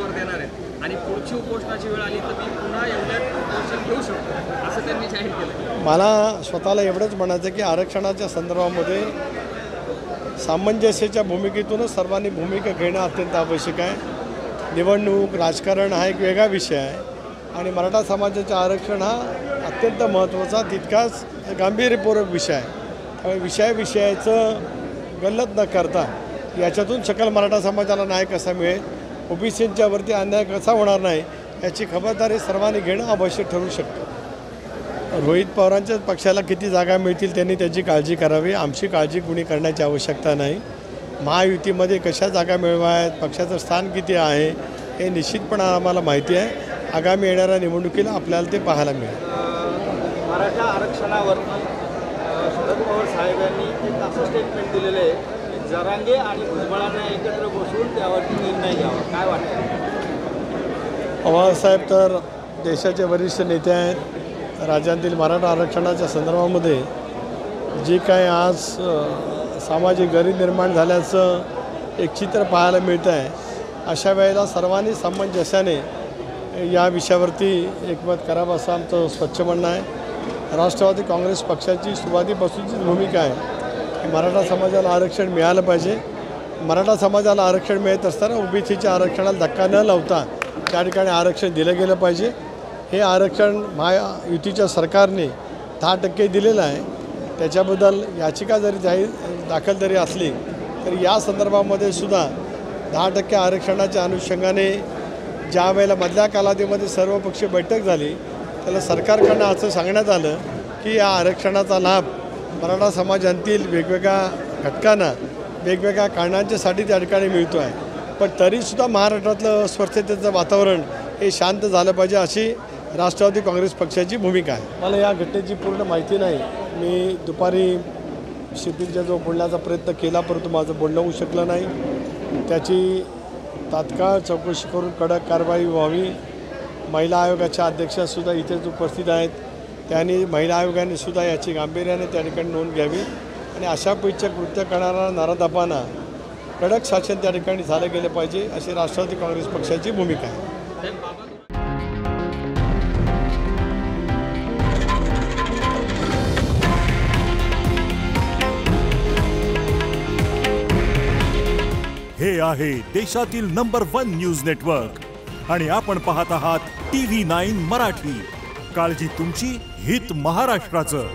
जोर देणार आहेत आणि पुढची उपोषणाची वेळ आली तर मी पुन्हा एवढ्यात उपोषण घेऊ शकतो असं त्यांनी जाहीर केलं। मला स्वतःला एवढंच म्हणायचं की आरक्षणाच्या संदर्भामध्ये सामंजस्याच्या भूमिकेतूनच सर्वांनी भूमिका घेणं अत्यंत आवश्यक आहे। निवडणूक राजकारण हा एक वेगळा विषय आहे आणि मराठा समाजाचं आरक्षण हा अत्यंत महत्त्वाचा तितकाच गांभीर्यपूर्वक विषय आहे। त्यामुळे विषयाचं गल्लत न करता याच्यातून सकल मराठा समाजाला न्याय कसा मिळेल, ओबीसींच्या वरती अन्याय कसा होणार नाही याची खबरदारी सर्वांनी घेणं आवश्यक ठरू शकतं। रोहित पवारांच्या पक्षाला किती जागा मिळतील त्यांनी त्याची काळजी करावी, आमची काळजी कुणी करण्याची आवश्यकता नाही। महायुतीमध्ये कशा जागा मिळवायत, पक्षाचं स्थान किती आहे हे निश्चितपणे आम्हाला माहिती आहे। आगामी येणाऱ्या निवडणुकीला आपल्याला ते पाहायला मिळेल। मराठा आरक्षणावरती शरद पवार साहेबांनी एक असं स्टेटमेंट दिलेलं आहे की जरांगे आणि भुजबळांना एकत्र बसून त्यावरती निर्णय घ्यावा, काय वाटतं? पवारसाहेब तर देशाचे वरिष्ठ नेते आहेत। राज्यातील मराठा आरक्षणाच्या संदर्भामध्ये जे काही आज सामाजिक गरीब निर्माण झाल्याचं एक चित्र पाहायला मिळतं आहे, अशा वेळेला सर्वांनी सामंजस्याने या विषयावरती एकमत करावं असं आमचं स्वच्छ म्हणणं आहे। राष्ट्रवादी काँग्रेस पक्षाची सुरुवातीपासूनची भूमिका आहे की मराठा समाजाला आरक्षण मिळालं पाहिजे। मराठा समाजाला आरक्षण मिळत असताना ओबीसीच्या आरक्षणाला धक्का न लावता त्या ठिकाणी आरक्षण दिलं गेलं पाहिजे। हे आरक्षण महायुतीच्या सरकारने 10% दिलेलं आहे। त्याच्याबद्दल याचिका जरी दाखल जरी असली तरी या संदर्भामध्ये सुद्धा 10% आरक्षणाच्या अनुषंगाने ज्या वेळेला मधल्या कालावधीमध्ये सर्वपक्षीय बैठक झाली त्याला सरकारकडनं असं सांगण्यात आलं की या आरक्षणाचा लाभ मराठा समाजातील वेगवेगळ्या घटकांना वेगवेगळ्या कारणांच्यासाठी त्या ठिकाणी मिळतो आहे। पण तरीसुद्धा महाराष्ट्रातलं अस्वस्थतेचं वातावरण हे शांत झालं पाहिजे अशी राष्ट्रवादी काँग्रेस पक्षाची भूमिका आहे। मला या घटनेची पूर्ण माहिती नाही। मी दुपारी शिपिंगच्या जो बोलण्याचा प्रयत्न केला परंतु माझं बोलणं होऊ शकलं नाही। त्याची तात्काळ चौकशी करून कडक कारवाई व्हावी। महिला आयोगाच्या अध्यक्षासुद्धा इथेच उपस्थित आहेत, त्यांनी महिला आयोगाने सुद्धा याची गांभीर्याने त्या ठिकाणी नोंद घ्यावी आणि अशा पैकी कृत्य करणारा नराधमांना कडक शासन त्या ठिकाणी झालं गेलं पाहिजे अशी राष्ट्रवादी काँग्रेस पक्षाची भूमिका आहे। हे आहे देशातील नंबर 1 न्यूज नेटवर्क आणि आपण पाहत आहात TV9 मराठी। काळजी तुमची, हित महाराष्ट्राचं।